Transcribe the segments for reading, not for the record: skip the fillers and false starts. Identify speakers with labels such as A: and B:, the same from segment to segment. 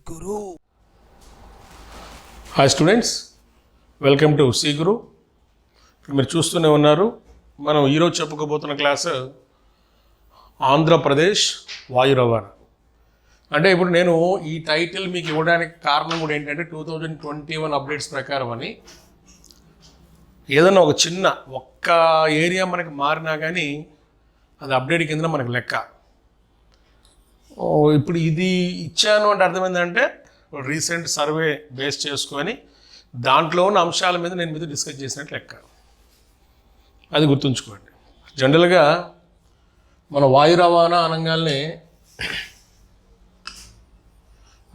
A: Guru.
B: Hi students, welcome to C Guru. మీరు చూస్తూనే ఉన్నారు. మనం ఈరోజు చెప్పుకోబోతున్న క్లాసు ఆంధ్రప్రదేశ్ వాయు రవాణా. అంటే ఇప్పుడు నేను ఈ టైటిల్ మీకు ఇవ్వడానికి కారణం కూడా ఏంటంటే 2021 అప్డేట్స్ ప్రకారం అని. ఏదన్నా ఒక చిన్న ఒక్క ఏరియా మనకి మారినా కానీ అది అప్డేట్ కింద మనకు లెక్క. ఇప్పుడు ఇది ఇచ్చాను అంటే అర్థమైందంటే రీసెంట్ సర్వే బేస్ చేసుకొని దాంట్లో ఉన్న అంశాల మీద నేను మీతో డిస్కస్ చేసినట్టు లెక్క. అది గుర్తుంచుకోండి. జనరల్గా మన వాయు రవాణా అనగానే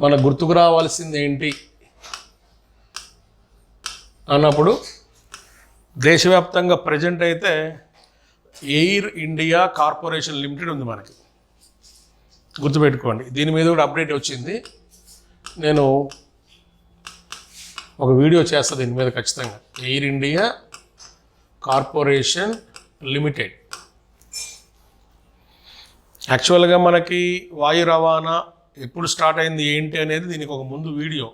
B: మన గుర్తుకు రావాల్సింది ఏంటి అన్నప్పుడు దేశవ్యాప్తంగా ప్రజెంట్ అయితే ఎయిర్ ఇండియా కార్పొరేషన్ లిమిటెడ్ ఉంది మనకి. గుర్తుపెట్టుకోండి. దీని మీద కూడా అప్డేట్ వచ్చింది. నేను ఒక వీడియో చేస్తాను దీని మీద ఖచ్చితంగా. Air India corporation limited. యాక్చువల్గా మనకి వాయు రవాణా ఎప్పుడు స్టార్ట్ అయింది ఏంటి అనేది దీనికి ఒక ముందు వీడియో,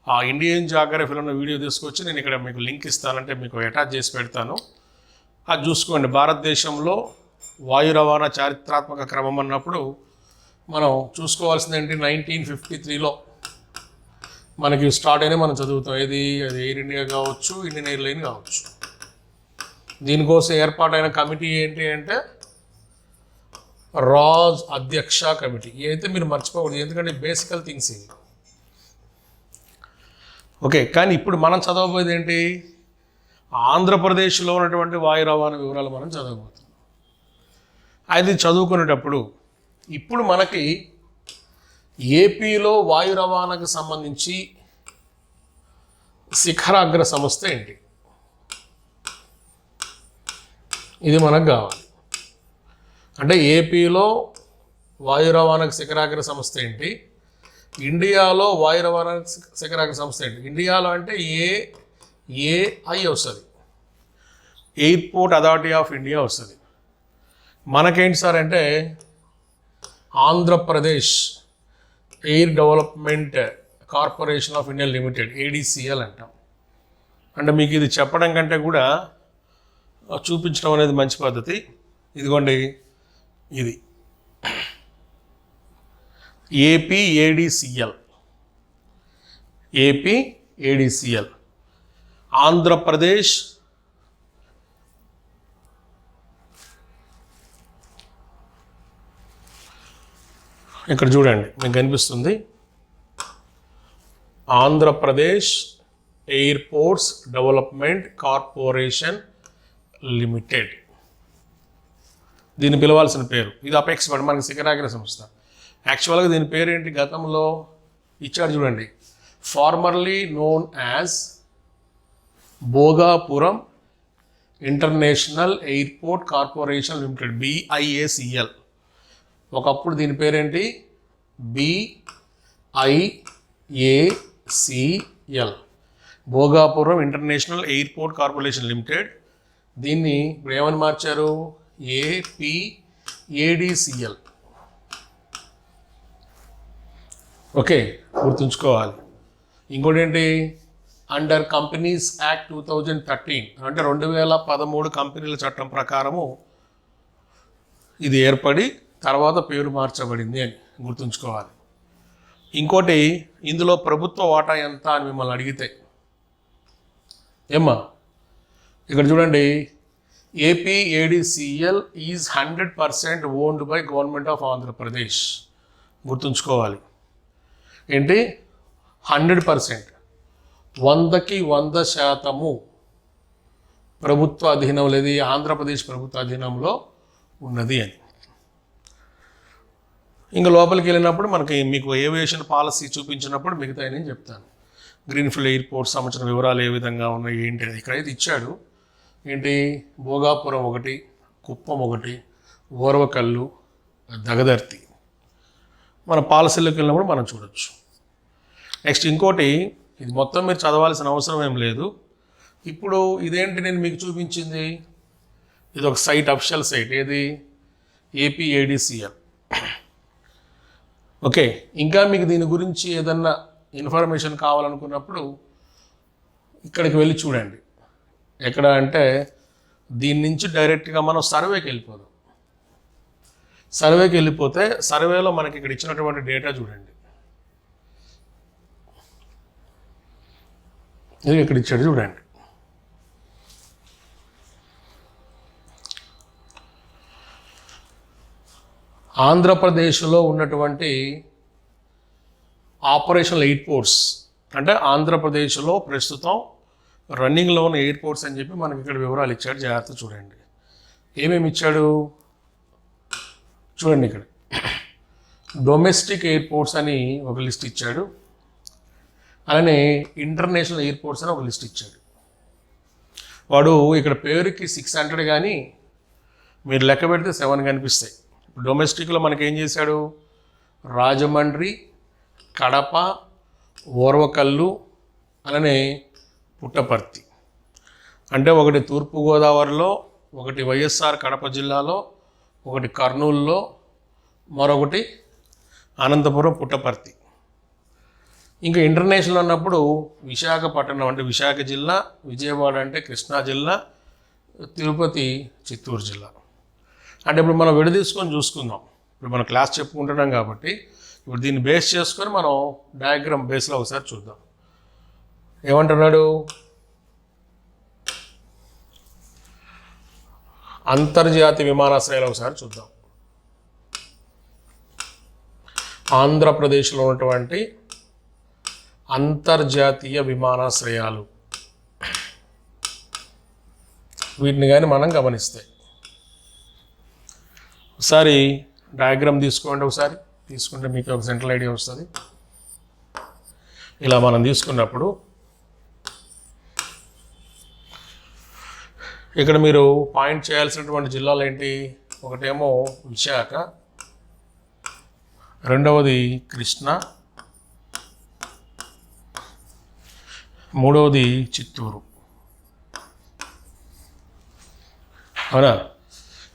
B: ఆ ఇండియన్ జాగ్రఫీలో ఉన్న వీడియో తీసుకొచ్చి నేను ఇక్కడ మీకు లింక్ ఇస్తానంటే మీకు అటాచ్ చేసి పెడతాను. అది చూసుకోండి. భారతదేశంలో వాయు రవాణా చారిత్రాత్మక క్రమం అన్నప్పుడు మనం చూసుకోవాల్సింది ఏంటి, 1953లో మనకి స్టార్ట్ అయినా మనం చదువుతాం. అది ఎయిర్ ఇండియా కావచ్చు, ఇండియన్ ఎయిర్లైన్ కావచ్చు. దీనికోసం ఏర్పాటైన కమిటీ ఏంటి అంటే రాజ్ అధ్యక్ష కమిటీ. అయితే మీరు మర్చిపోకూడదు, ఎందుకంటే బేసికల్ థింగ్స్ ఇవి. ఓకే, కానీ ఇప్పుడు మనం చదవబోయేది ఏంటి, ఆంధ్రప్రదేశ్లో ఉన్నటువంటి వాయు రవాణా వివరాలు మనం చదవబోతున్నాం. అది చదువుకునేటప్పుడు ఇప్పుడు మనకి ఏపీలో వాయు రవాణాకు సంబంధించి శిఖరాగ్ర సంస్థ ఏంటి, ఇది మనకు కావాలి. అంటే ఏపీలో వాయు రవాణాకు శిఖరాగ్ర సంస్థ ఏంటి, ఇండియాలో వాయు రవాణా శిఖరాగ్ర సంస్థ ఏంటి. ఇండియాలో అంటే ఏఐ వస్తుంది, ఎయిర్పోర్ట్ అథారిటీ ఆఫ్ ఇండియా వస్తుంది. మనకేంటి సార్ అంటే Andhra Pradesh air development corporation of India limited, ADCL అంటాం. అంటే మీకు ఇది చెప్పడం కంటే కూడా చూపించడం అనేది మంచి పద్ధతి. ఇదిగోండి, ఇది ఏపీఏడిసిఎల్, ఏపీఏడిసిఎల్ ఆంధ్రప్రదేశ్ ఇక్కడ చూడండి మీకు కనిపిస్తుంది, Andhra Pradesh airports development corporation limited. దీన్ని పిలవాల్సిన పేరు ఇది అపెక్స్ బండి, మనకి శిఖరాగ్ర సంస్థ. యాక్చువల్గా దీని పేరు ఏంటి, గతంలో ఇచ్చాడు చూడండి, formerly known as Bhogapuram international airport corporation limited, BIACL. ఒకప్పుడు దీని పేరేంటి, BIACL, Bhogapuram international airport corporation limited. దీన్ని ఇప్పుడు ఏమని మార్చారు, ఏపీఏడిసిఎల్. ఓకే, గుర్తుంచుకోవాలి. ఇంకోటి ఏంటి, అండర్ కంపెనీస్ యాక్ట్ 2013, అంటే 2013 కంపెనీల చట్టం ప్రకారము ఇది ఏర్పడి తర్వాత పేరు మార్చబడింది అని గుర్తుంచుకోవాలి. ఇంకోటి, ఇందులో ప్రభుత్వ వాటా ఎంత అని మిమ్మల్ని అడిగితే ఏమ్మా, ఇక్కడ చూడండి, APADCL is 100% owned by government of Andhra Pradesh. గుర్తుంచుకోవాలి ఏంటి, 100%, 100కి 100% ప్రభుత్వ అధీనం లేదు, ఆంధ్రప్రదేశ్ ప్రభుత్వ అధీనంలో ఉన్నది అని. ఇంకా లోపలికి వెళ్ళినప్పుడు మనకి మీకు ఏవియేషన్ పాలసీ చూపించినప్పుడు మిగతా నేను చెప్తాను. గ్రీన్ఫీల్డ్ ఎయిర్పోర్ట్ సంబంధించిన వివరాలు ఏ విధంగా ఉన్నాయి ఏంటి అనేది ఇక్కడైతే ఇచ్చాడు. ఏంటి, భోగాపురం ఒకటి, కుప్పం ఒకటి, ఓర్వకల్లు, దగదర్తి. మన పాలసీలోకి వెళ్ళినప్పుడు మనం చూడొచ్చు. నెక్స్ట్ ఇంకోటి, ఇది మొత్తం మీరు చదవాల్సిన అవసరం ఏం లేదు. ఇప్పుడు ఇదేంటి నేను మీకు చూపించింది, ఇది ఒక సైట్, అఫిషియల్ సైట్. ఏది, ఏపీఏడిసిఎల్. ఓకే, ఇంకా మీకు దీని గురించి ఏదన్నా ఇన్ఫర్మేషన్ కావాలనుకున్నప్పుడు ఇక్కడికి వెళ్ళి చూడండి. ఎక్కడ అంటే దీని నుంచి డైరెక్ట్గా మనం సర్వేకి వెళ్ళిపోదాం. సర్వేకి వెళ్ళిపోతే సర్వేలో మనకి ఇక్కడ ఇచ్చినటువంటి డేటా చూడండి. ఇది ఇక్కడ ఇచ్చాడు చూడండి. ఆంధ్రప్రదేశ్లో ఉన్నటువంటి ఆపరేషనల్ ఎయిర్పోర్ట్స్, అంటే ఆంధ్రప్రదేశ్లో ప్రస్తుతం రన్నింగ్లో ఉన్న ఎయిర్పోర్ట్స్ అని చెప్పి మనకి ఇక్కడ వివరాలు ఇచ్చాడు. జాగ్రత్త చూడండి ఏమేమి ఇచ్చాడు చూడండి. ఇక్కడ డొమెస్టిక్ ఎయిర్పోర్ట్స్ అని ఒక లిస్ట్ ఇచ్చాడు, అలానే ఇంటర్నేషనల్ ఎయిర్పోర్ట్స్ అని ఒక లిస్ట్ ఇచ్చాడు. వాడు ఇక్కడ పేరుకి 600 కానీ మీరు లెక్క పెడితే 7 కనిపిస్తాయి. డొమెస్టిక్లో మనకి ఏం చేశాడు, రాజమండ్రి, కడప, ఓర్వకల్లు, అలానే పుట్టపర్తి. అంటే ఒకటి తూర్పుగోదావరిలో, ఒకటి వైఎస్ఆర్ కడప జిల్లాలో, ఒకటి కర్నూలులో, మరొకటి అనంతపురం పుట్టపర్తి. ఇంకా ఇంటర్నేషనల్ అన్నప్పుడు విశాఖపట్నం అంటే విశాఖ జిల్లా, విజయవాడ అంటే కృష్ణా జిల్లా, తిరుపతి చిత్తూరు జిల్లా. అంటే ఇప్పుడు మనం విడదీసుకొని చూసుకుందాం. ఇప్పుడు మనం క్లాస్ చెప్పుకుంటున్నాం కాబట్టి ఇప్పుడు దీన్ని బేస్ చేసుకొని మనం డయాగ్రామ్ బేస్లో ఒకసారి చూద్దాం. ఏమంటున్నాడు, అంతర్జాతీయ విమానాశ్రయాలు ఒకసారి చూద్దాం. ఆంధ్రప్రదేశ్లో ఉన్నటువంటి అంతర్జాతీయ విమానాశ్రయాలు, వీటిని కానీ మనం గమనిస్తే ఒకసారి డయాగ్రామ్ తీసుకోండి. ఒకసారి తీసుకుంటే మీకు ఒక సెంట్రల్ ఐడియా వస్తుంది. ఇలా మనం తీసుకున్నప్పుడు ఇక్కడ మీరు పాయింట్ చేయాల్సినటువంటి జిల్లాలు ఏంటి, ఒకటేమో విశాఖ, రెండవది కృష్ణా, మూడవది చిత్తూరు. అవునా?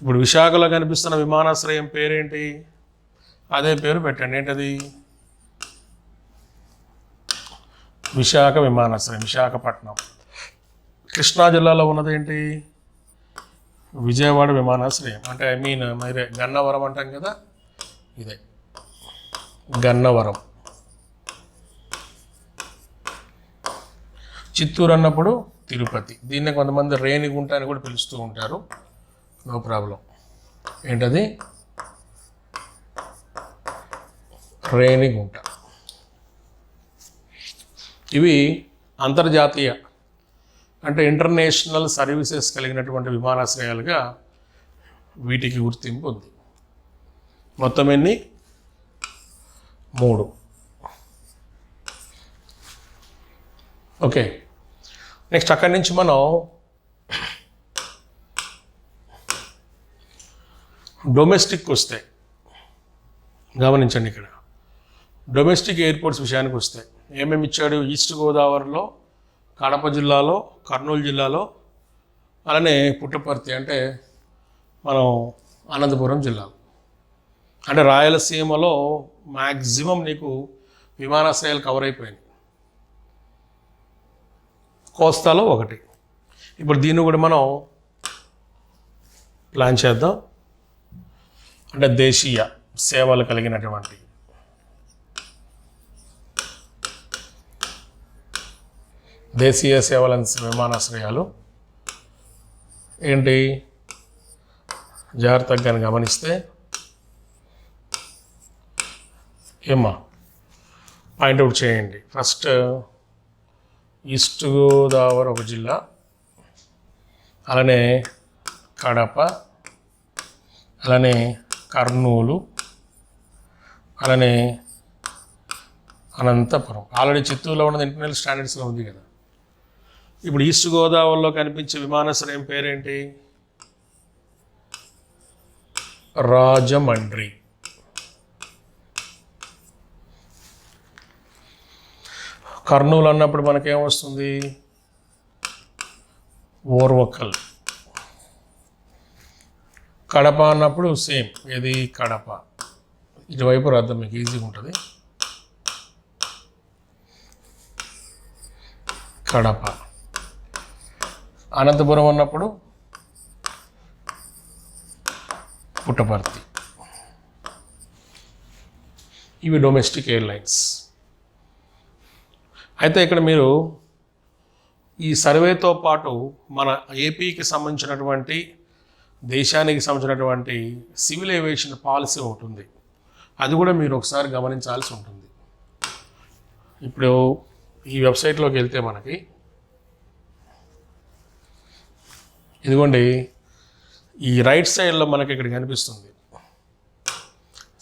B: ఇప్పుడు విశాఖలో కనిపిస్తున్న విమానాశ్రయం పేరేంటి, అదే పేరు పెట్టండి. ఏంటది, విశాఖ విమానాశ్రయం, విశాఖపట్నం. కృష్ణా జిల్లాలో ఉన్నదేంటి, విజయవాడ విమానాశ్రయం. అంటే మరి గన్నవరం అంటాం కదా, ఇదే గన్నవరం. చిత్తూరు అన్నప్పుడు తిరుపతి. దీన్ని కొంతమంది రేణిగుంట అని కూడా పిలుస్తూ ఉంటారు, నో ప్రాబ్లం. ఏంటది, రేణిగుంట. ఇవి అంతర్జాతీయ అంటే ఇంటర్నేషనల్ సర్వీసెస్ కలిగినటువంటి విమానాశ్రయాలుగా వీటికి గుర్తింపు ఉంది. మొత్తం ఎన్ని, 3. ఓకే, నెక్స్ట్ అక్కడి నుంచి మనం డొమెస్టిక్ వస్తే గమనించండి. ఇక్కడ డొమెస్టిక్ ఎయిర్పోర్ట్స్ విషయానికి వస్తే ఏమేమి ఇచ్చాడు, ఈస్ట్ గోదావరిలో, కడప జిల్లాలో, కర్నూలు జిల్లాలో, అలానే పుట్టపర్తి అంటే మనం అనంతపురం జిల్లాలో. అంటే రాయలసీమలో మ్యాక్సిమం నీకు విమానాశ్రయాలు కవర్ అయిపోయినాయి. కోస్తాలో 1. ఇప్పుడు దీన్ని కూడా మనం ప్లాన్ చేద్దాం. అంటే దేశీయ సేవలు కలిగినటువంటి దేశీయ సేవల విమానాశ్రయాలు ఏంటి, జాగ్రత్తగా గమనిస్తే ఏమ్మా పాయింట్అవుట్ చేయండి. ఫస్ట్ ఈస్ట్ గోదావరి ఒక జిల్లా, అలానే కడప, అలానే కర్నూలు, అలానే అనంతపురం. ఆల్రెడీ చిత్తూరులో ఉన్నది ఇంటర్నేషనల్ స్టాండర్డ్స్లో ఉంది కదా. ఇప్పుడు ఈస్ట్ గోదావరిలో కనిపించే విమానాశ్రయం పేరేంటి, రాజమండ్రి. కర్నూలు అన్నప్పుడు మనకేమొస్తుంది, ఓర్వకల్. కడప అన్నప్పుడు సేమ్, ఇది కడప. ఇటువైపు రాద్దాం, మీకు ఈజీగా ఉంటుంది. కడప. అనంతపురం అన్నప్పుడు పుట్టపర్తి. ఇవి డొమెస్టిక్ ఎయిర్లైన్స్. అయితే ఇక్కడ మీరు ఈ సర్వేతో పాటు మన ఏపీకి సంబంధించినటువంటి, దేశానికి సంబంధించినటువంటి సివిల్ ఏవియేషన్ పాలసీ ఒకటి ఉంది. అది కూడా మీరు ఒకసారి గమనించాల్సి ఉంటుంది. ఇప్పుడు ఈ వెబ్సైట్లోకి వెళ్తే మనకి ఇదిగోండి, ఈ రైట్ సైడ్లో మనకి ఇక్కడ కనిపిస్తుంది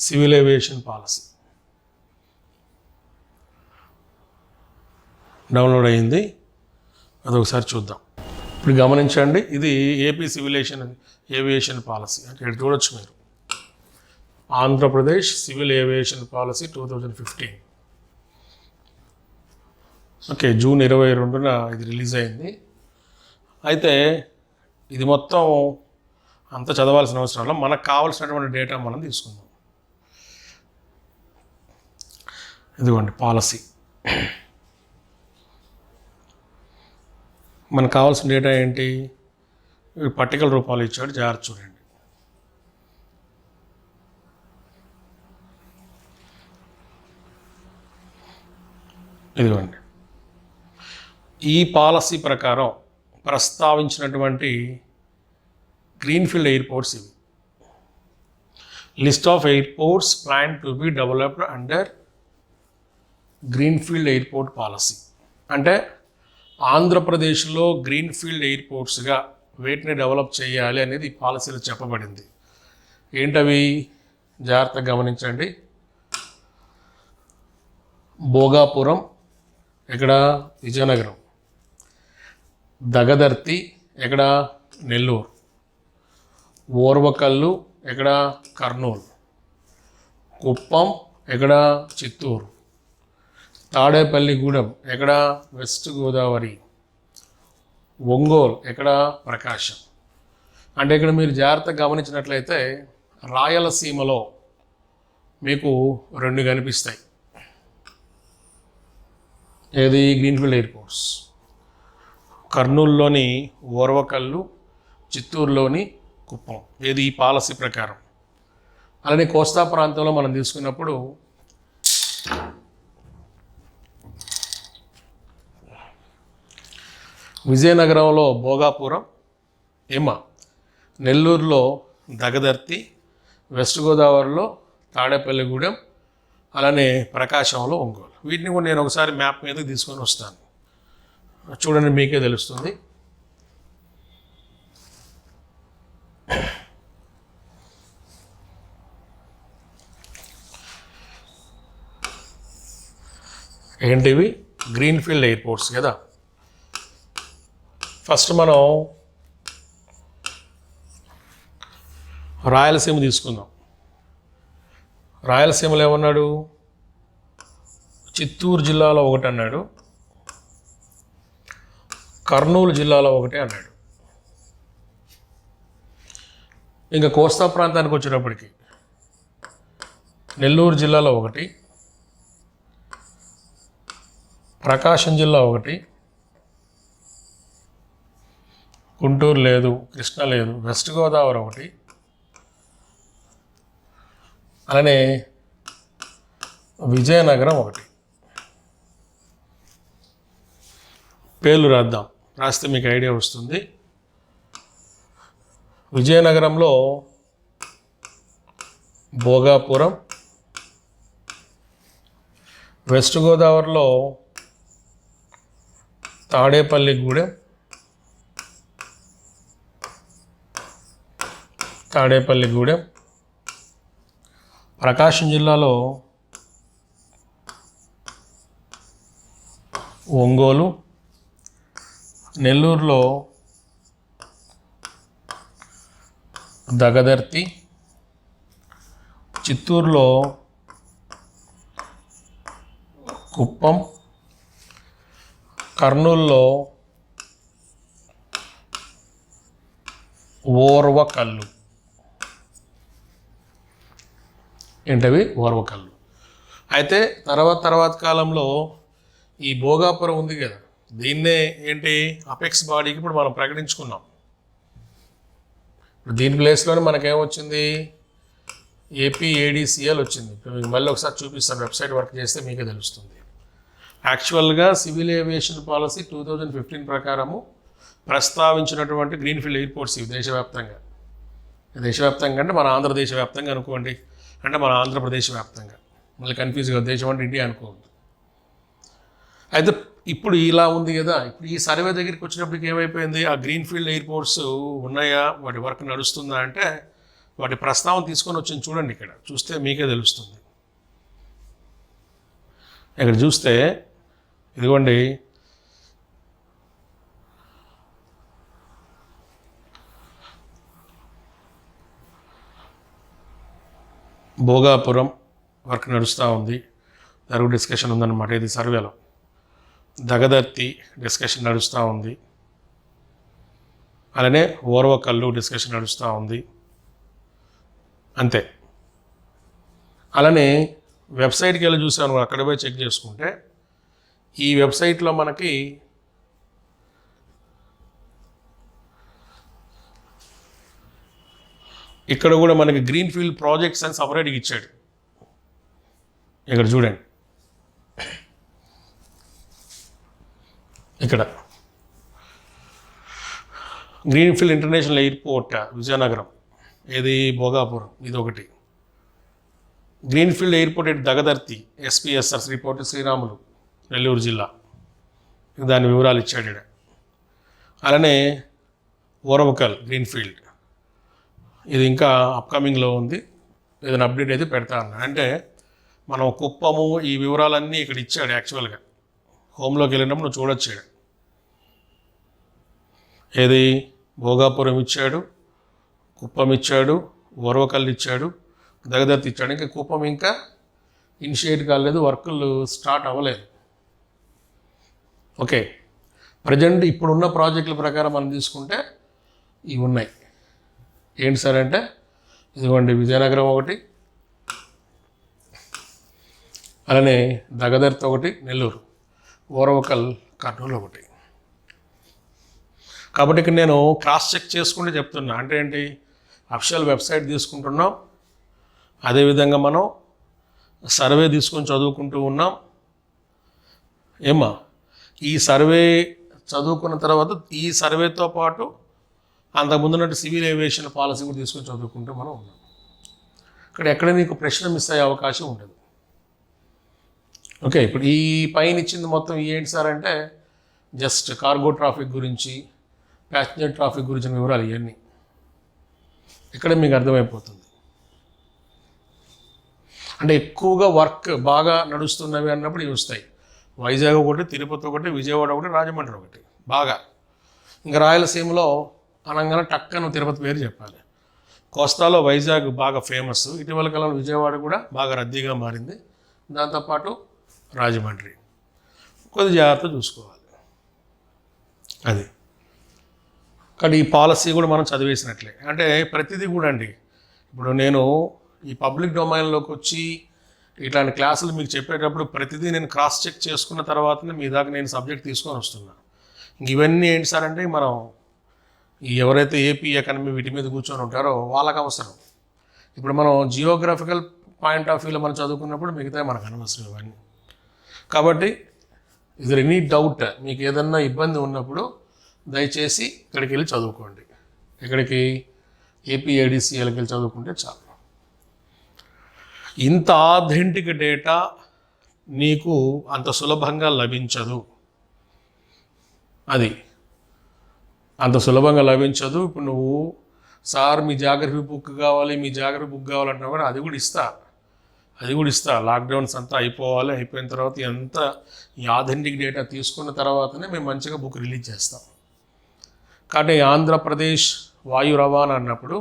B: సివిల్ ఏవియేషన్ పాలసీ. డౌన్లోడ్ అయ్యింది, అదొకసారి చూద్దాం. ఇప్పుడు గమనించండి, ఇది ఏపీ సివిల్ ఏవియేషన్ పాలసీ. అంటే ఇక్కడ చూడొచ్చు మీరు, Andhra Pradesh civil aviation policy 2015. Okay, June 22న ఇది రిలీజ్ అయింది. అయితే ఇది మొత్తం అంత చదవాల్సిన అవసరం లేదు, మనకు కావాల్సినటువంటి డేటా మనం తీసుకుందాం. ఇదిగోండి పాలసీ. మనకు కావాల్సిన డేటా ఏంటి? పట్టికల రూపాలు ఇచ్చాడు, జాగ్రత్త చూడండి. ఇదిగోండి, ఈ పాలసీ ప్రకారం ప్రస్తావించినటువంటి గ్రీన్ఫీల్డ్ ఎయిర్పోర్ట్స్ ఇవి. List of airports plan to be developed under greenfield airport policy. అంటే ఆంధ్రప్రదేశ్లో గ్రీన్ఫీల్డ్ ఎయిర్పోర్ట్స్గా వేటిని డెవలప్ చేయాలి అనేది ఈ పాలసీలో చెప్పబడింది. ఏంటవి? జాగ్రత్తగా గమనించండి. భోగాపురం, ఇక్కడ విజయనగరం. దగదర్తి, ఎక్కడ? నెల్లూరు. ఓర్వకల్లు, ఎక్కడ? కర్నూలు. కుప్పం, ఎక్కడ? చిత్తూరు. తాడేపల్లిగూడెం, ఎక్కడ? వెస్ట్ గోదావరి. ఒంగోలు, ఎక్కడ? ప్రకాశం. అంటే ఇక్కడ మీరు జాగ్రత్తగా గమనించినట్లయితే రాయలసీమలో మీకు 2 కనిపిస్తాయి. ఏది? Greenfield airports. కర్నూలులోని ఓర్వకల్లు, చిత్తూరులోని కుప్పం. ఏది? ఈ పాలసీ ప్రకారం. అలానే కోస్తా ప్రాంతంలో మనం తీసుకున్నప్పుడు విజయనగరంలో భోగాపురం, నెల్లూరులో దగదర్తి, వెస్ట్ గోదావరిలో తాడేపల్లిగూడెం, అలానే ప్రకాశంలో ఒంగోలు. వీటిని కూడా నేను ఒకసారి మ్యాప్ మీద తీసుకొని వస్తాను, చూడండి, మీకే తెలుస్తుంది. ఏంటివి? గ్రీన్ఫీల్డ్ ఎయిర్పోర్ట్స్ కదా. ఫస్ట్ మనం రాయలసీమ తీసుకుందాం. రాయలసీమలో ఏమన్నాడు? చిత్తూరు జిల్లాలో ఒకటి అన్నాడు, కర్నూలు జిల్లాలో ఒకటి అన్నాడు. ఇంకా కోస్తా ప్రాంతానికి వచ్చేటప్పటికి నెల్లూరు జిల్లాలో ఒకటి, ప్రకాశం జిల్లా ఒకటి, గుంటూరు లేదు, కృష్ణా లేదు, వెస్ట్ గోదావరి ఒకటి, అలానే విజయనగరం ఒకటి. పేర్లు రాద్దాం, రాస్తే మీకు ఐడియా వస్తుంది. విజయనగరంలో భోగాపురం, వెస్ట్ గోదావరిలో తాడేపల్లిగూడెం, ప్రకాశం జిల్లాలో ఒంగోలు, నెల్లూరులో దగదర్తి, చిత్తూరులో కుప్పం, కర్నూలులో ఓర్వకల్లు. ఏంటవి ఓర్వకల్లు. అయితే తర్వాత కాలంలో ఈ భోగాపురం ఉంది కదా, దీన్నే ఏంటి అపెక్స్ బాడీకి ఇప్పుడు మనం ప్రకటించుకున్నాం. దీని ప్లేస్లోనే మనకేమొచ్చింది, ఏపీఏడిసిఎల్ వచ్చింది. మీకు మళ్ళీ ఒకసారి చూపిస్తాను, వెబ్సైట్ వర్క్ చేస్తే మీకే తెలుస్తుంది. యాక్చువల్గా సివిల్ ఏవియేషన్ పాలసీ 2015 ప్రకారము ప్రస్తావించినటువంటి గ్రీన్ఫీల్డ్ ఎయిర్పోర్ట్స్ ఇవి దేశవ్యాప్తంగా అంటే మన ఆంధ్రదేశ వ్యాప్తంగా అనుకోండి, అంటే మన ఆంధ్రప్రదేశ్ వ్యాప్తంగా, మళ్ళీ కన్ఫ్యూజ్ కాదు, దేశం అంటే ఇండియా అనుకోవద్దు. అయితే ఇప్పుడు ఇలా ఉంది కదా, ఇప్పుడు ఈ సర్వే దగ్గరికి వచ్చినప్పటికి ఏమైపోయింది, ఆ గ్రీన్ఫీల్డ్ ఎయిర్పోర్ట్స్ ఉన్నాయా, వాటి వర్క్ నడుస్తుందా అంటే వాటి ప్రస్తావన తీసుకొని వచ్చింది. చూడండి, ఇక్కడ చూస్తే మీకే తెలుస్తుంది. ఇక్కడ చూస్తే ఇదిగోండి, భోగాపురం వర్క్ నడుస్తూ ఉంది, దాని డిస్కషన్ ఉందన్నమాట. ఇది సర్వేలో దగదర్తి డిస్కషన్ నడుస్తూ ఉంది, అలానే ఓర్వకల్లు డిస్కషన్ నడుస్తూ ఉంది, అంతే. అలానే వెబ్సైట్కి వెళ్ళి చూసాను, అక్కడ పోయి చెక్ చేసుకుంటే ఈ వెబ్సైట్లో మనకి ఇక్కడ కూడా మనకి గ్రీన్ఫీల్డ్ ప్రాజెక్ట్స్ అని సపరేట్గా ఇచ్చాడు. ఇక్కడ చూడండి, ఇక్కడ గ్రీన్ఫీల్డ్ ఇంటర్నేషనల్ ఎయిర్పోర్ట్ విజయనగరం, ఏది భోగాపురం, ఇది ఒకటి. Greenfield airport at Dagadarthi SPSR శ్రీపోర్ట్ శ్రీరాములు నెల్లూరు జిల్లా, దాని వివరాలు ఇచ్చాడు ఇక్కడ. అలానే ఓర్వకల్ గ్రీన్ఫీల్డ్, ఇది ఇంకా అప్కమింగ్లో ఉంది, ఏదైనా అప్డేట్ అయితే పెడతా అన్నా. అంటే మనం కుప్పము ఈ వివరాలన్నీ ఇక్కడ ఇచ్చాడు. యాక్చువల్గా హోమ్లోకి వెళ్ళినప్పుడు నువ్వు చూడొచ్చు, ఏది భోగాపురం ఇచ్చాడు, కుప్పం ఇచ్చాడు, ఓర్వకల్ ఇచ్చాడు, దగదర్తి ఇచ్చాడు. ఇంకా కుప్పం ఇంకా ఇనిషియేట్ కాలేదు, వర్కులు స్టార్ట్ అవ్వలేదు. ఓకే, ప్రజెంట్ ఇప్పుడున్న ప్రాజెక్టుల ప్రకారం మనం తీసుకుంటే ఇవి ఉన్నాయి. ఏంటి సార్ అంటే ఇదిగోండి, విజయనగరం ఒకటి, అలానే దగదర్తి ఒకటి నెల్లూరు, ఓర్వకల్ కర్నూలు ఒకటి. కాబట్టి ఇక్కడ నేను క్రాస్ చెక్ చేసుకుంటే చెప్తున్నా. అంటే ఏంటి, అఫిషియల్ వెబ్సైట్ తీసుకుంటున్నాం, అదేవిధంగా మనం సర్వే తీసుకొని చదువుకుంటూ ఉన్నాం. ఏమా, ఈ సర్వే చదువుకున్న తర్వాత ఈ సర్వేతో పాటు అంతకుముందున్నట్టు సివిల్ ఏవియేషన్ పాలసీ కూడా తీసుకొని చదువుకుంటూ మనం ఉన్నాం. ఇక్కడ ఎక్కడ నీకు ప్రశ్న మిస్ అయ్యే అవకాశం ఉండదు. ఓకే, ఇప్పుడు ఈ పైన ఇచ్చింది మొత్తం ఏంటి సార్ అంటే జస్ట్ కార్గో ట్రాఫిక్ గురించి, ప్యాసింజర్ ట్రాఫిక్ గురించిన వివరాలు ఇవన్నీ ఇక్కడ మీకు అర్థమైపోతుంది. అంటే ఎక్కువగా వర్క్ బాగా నడుస్తున్నవి అన్నప్పుడు ఇవి వస్తాయి. వైజాగ్ ఒకటి, తిరుపతి ఒకటి, విజయవాడ ఒకటి, రాజమండ్రి ఒకటి బాగా. ఇంకా రాయలసీమలో అనగానే టక్కన తిరుపతి పేరు చెప్పాలి. కోస్తాలో వైజాగ్ బాగా ఫేమస్, ఇటీవల కాలంలో విజయవాడ కూడా బాగా రద్దీగా మారింది, దాంతోపాటు రాజమండ్రి. కొద్ది జాగ్రత్త చూసుకోవాలి అది. కానీ ఈ పాలసీ కూడా మనం చదివేసినట్లే. అంటే ప్రతిదీ కూడా అండి, ఇప్పుడు నేను ఈ పబ్లిక్ డొమైన్లోకి వచ్చి ఇట్లాంటి క్లాసులు మీకు చెప్పేటప్పుడు ప్రతిదీ నేను క్రాస్ చెక్ చేసుకున్న తర్వాతనే మీ దాకా నేను సబ్జెక్ట్ తీసుకొని వస్తున్నా. ఇవన్నీ ఏంటి సార్ అంటే మనం ఎవరైతే ఏపీ ఎకానమీ వీటి మీద కూర్చొని ఉంటారో వాళ్ళకి అవసరం. ఇప్పుడు మనం జియోగ్రఫికల్ పాయింట్ ఆఫ్ వ్యూలో మనం చదువుకున్నప్పుడు మిగతా మనకు అనవసరం ఇవన్నీ. కాబట్టి ఇది ఎనీ డౌట్, మీకు ఏదన్నా ఇబ్బంది ఉన్నప్పుడు దయచేసి ఇక్కడికి వెళ్ళి చదువుకోండి. ఇక్కడికి ఏపీఏడిసిఎల్కి వెళ్ళి చదువుకుంటే చాలు. ఇంత ఆథెంటిక్ డేటా నీకు అంత సులభంగా లభించదు, అది అంత సులభంగా లభించదు. ఇప్పుడు నువ్వు సార్ మీ జాగ్రఫీ బుక్ కావాలి, మీ జాగ్రఫీ బుక్ కావాలంటున్నా కూడా అది కూడా ఇస్తా. లాక్డౌన్స్ అంతా అయిపోవాలి, అయిపోయిన తర్వాత ఎంత ఈ ఆథెంటిక్ డేటా తీసుకున్న తర్వాతనే మేము మంచిగా బుక్ రిలీజ్ చేస్తాం. కాబట్టి ఆంధ్రప్రదేశ్ వాయు రవాణా అన్నప్పుడు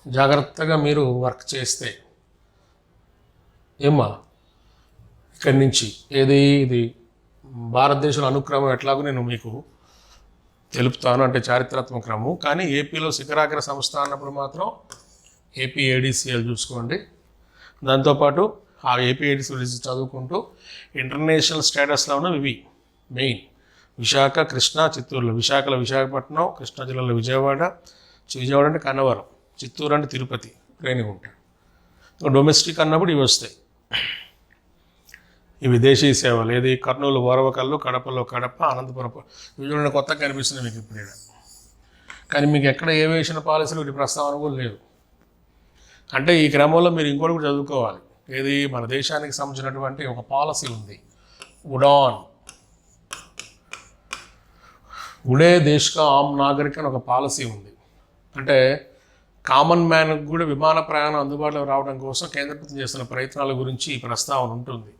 B: జాగ్రత్తగా మీరు వర్క్ చేస్తే ఏమ్మా, ఇక్కడి నుంచి ఇది భారతదేశంలో అనుక్రమం ఎట్లాగో నేను మీకు తెలుపుతాను, అంటే చారిత్రాత్మక క్రమం. కానీ ఏపీలో శిఖరాగ్ర సంస్థ అన్నప్పుడు మాత్రం ఏపీఏడిసిఎల్ చూసుకోండి. దాంతోపాటు ఆ ఏపీఐడిసి గురించి చదువుకుంటూ ఇంటర్నేషనల్ స్టేటస్లో ఉన్నవి ఇవి మెయిన్. విశాఖ, కృష్ణా, చిత్తూరులో. విశాఖలో విశాఖపట్నం, కృష్ణా జిల్లాలో విజయవాడ అంటే కన్నవరం, చిత్తూరు అంటే తిరుపతి, రేణిగుంట. డొమెస్టిక్ అన్నప్పుడు ఇవి వస్తాయి. ఈ విదేశీ సేవలు ఏది కర్నూలు ఓరవకల్లు, కడపలో కడప, అనంతపురం ఇవి చూడండి కొత్తగా కనిపిస్తుంది మీకు ఇప్పుడు ఇక్కడ. కానీ మీకు ఎక్కడ ఏవియేషన్ పాలసీలు వీటి ప్రస్తావన కూడా లేదు. అంటే ఈ క్రమంలో మీరు ఇంకోటి కూడా చదువుకోవాలి. ఏది మన దేశానికి సంబంధించినటువంటి ఒక పాలసీ ఉంది, ఉడాన్. ఉడే దేశ్ కా ఆమ్ నాగరిక్ అని ఒక పాలసీ ఉంది. అంటే కామన్ మ్యాన్కి కూడా విమాన ప్రయాణం అందుబాటులో రావడం కోసం కేంద్ర ప్రభుత్వం చేస్తున్న ప్రయత్నాల గురించి ఈ ప్రస్తావన ఉంటుంది.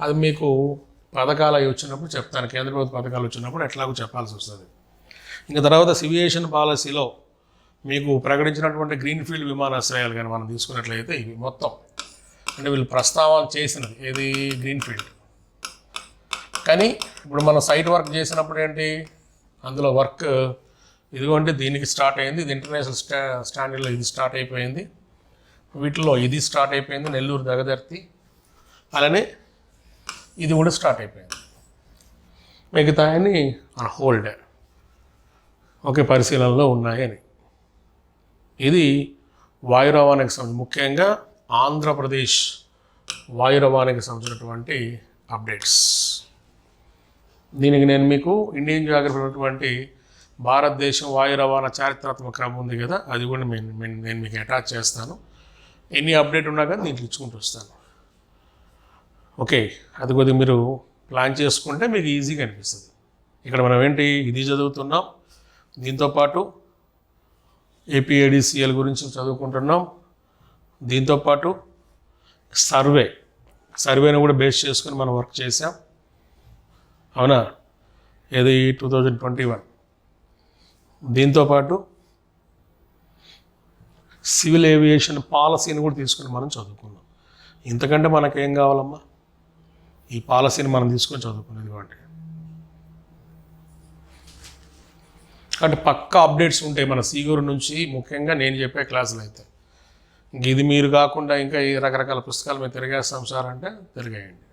B: అది మీకు పథకాలు అవి వచ్చినప్పుడు చెప్తాను. కేంద్ర ప్రభుత్వ పథకాలు వచ్చినప్పుడు ఎట్లాగో చెప్పాల్సి వస్తుంది. ఇంకా తర్వాత సివియేషన్ పాలసీలో మీకు ప్రకటించినటువంటి గ్రీన్ఫీల్డ్ విమానాశ్రయాలు కానీ మనం తీసుకున్నట్లయితే ఇవి మొత్తం అంటే వీళ్ళు ప్రస్తావన చేసినది ఏది గ్రీన్ఫీల్డ్. కానీ ఇప్పుడు మనం సైట్ వర్క్ చేసినప్పుడు ఏంటి అందులో వర్క్ ఇదిగోండి దీనికి స్టార్ట్ అయింది, ఇది ఇంటర్నేషనల్ స్టాండర్డ్లో ఇది స్టార్ట్ అయిపోయింది, వీటిలో ఇది స్టార్ట్ అయిపోయింది, నెల్లూరు దగదర్తి, అలానే ఇది కూడా స్టార్ట్ అయిపోయింది. మిగతా అని ఆన్ హోల్డ్ ఒకే పరిశీలనలో ఉన్నాయని. ఇది వాయు రవాణాకి సంబంధించి ముఖ్యంగా ఆంధ్రప్రదేశ్ వాయు రవాణాకి సంబంధించినటువంటి అప్డేట్స్. దీనికి నేను మీకు ఇండియన్ జియోగ్రఫీ ఉన్నటువంటి భారతదేశం వాయు రవాణా చారిత్రాత్మక క్రమం ఉంది కదా, అది కూడా నేను మీకు అటాచ్ చేస్తాను. ఎన్ని అప్డేట్ ఉన్నా కానీ దీంట్లో ఇచ్చుకుంటూ వస్తాను. ఓకే, అది కొద్దిగా మీరు ప్లాన్ చేసుకుంటే మీకు ఈజీగా అనిపిస్తుంది. ఇక్కడ మనం ఏంటి ఇది చదువుతున్నాం, దీంతోపాటు ఏపీఐడిసిఎల్ గురించి చదువుకుంటున్నాం, దీంతోపాటు సర్వేను కూడా బేస్ చేసుకొని మనం వర్క్ చేసాం. అవునా, ఏది 2021. దీంతోపాటు సివిల్ ఏవియేషన్ పాలసీని కూడా తీసుకొని మనం చదువుకున్నాం. ఇంతకంటే మనకేం కావాలమ్మా? ఈ పాలసీని మనం తీసుకొని చదువుకునేది కాబట్టి. అంటే పక్కా అప్డేట్స్ ఉంటాయి మన సీగూరు నుంచి, ముఖ్యంగా నేను చెప్పే క్లాసులు అయితే. ఇంక ఇది మీరు కాకుండా ఇంకా ఈ రకరకాల పుస్తకాలు మేము తిరిగేస్తాం సార్ అంటే తిరిగేయండి.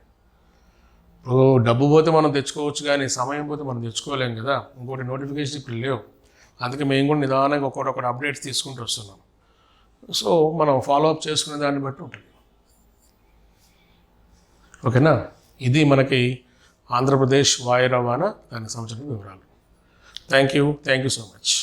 B: ఇప్పుడు డబ్బు పోతే మనం తెచ్చుకోవచ్చు, కానీ సమయం పోతే మనం తెచ్చుకోలేం కదా. ఇంకోటి నోటిఫికేషన్ ఇప్పుడు లేవు, అందుకే మేము కూడా నిదానంగా ఒకటి అప్డేట్స్ తీసుకుంటూ వస్తున్నాం. సో మనం ఫాలోఅప్ చేసుకునే దాన్ని బట్టి ఉంటుంది. ఓకేనా, ఇది మనకి ఆంధ్రప్రదేశ్ వాయు రవాణా దానికి సంబంధించిన వివరాలు. Thank you so much.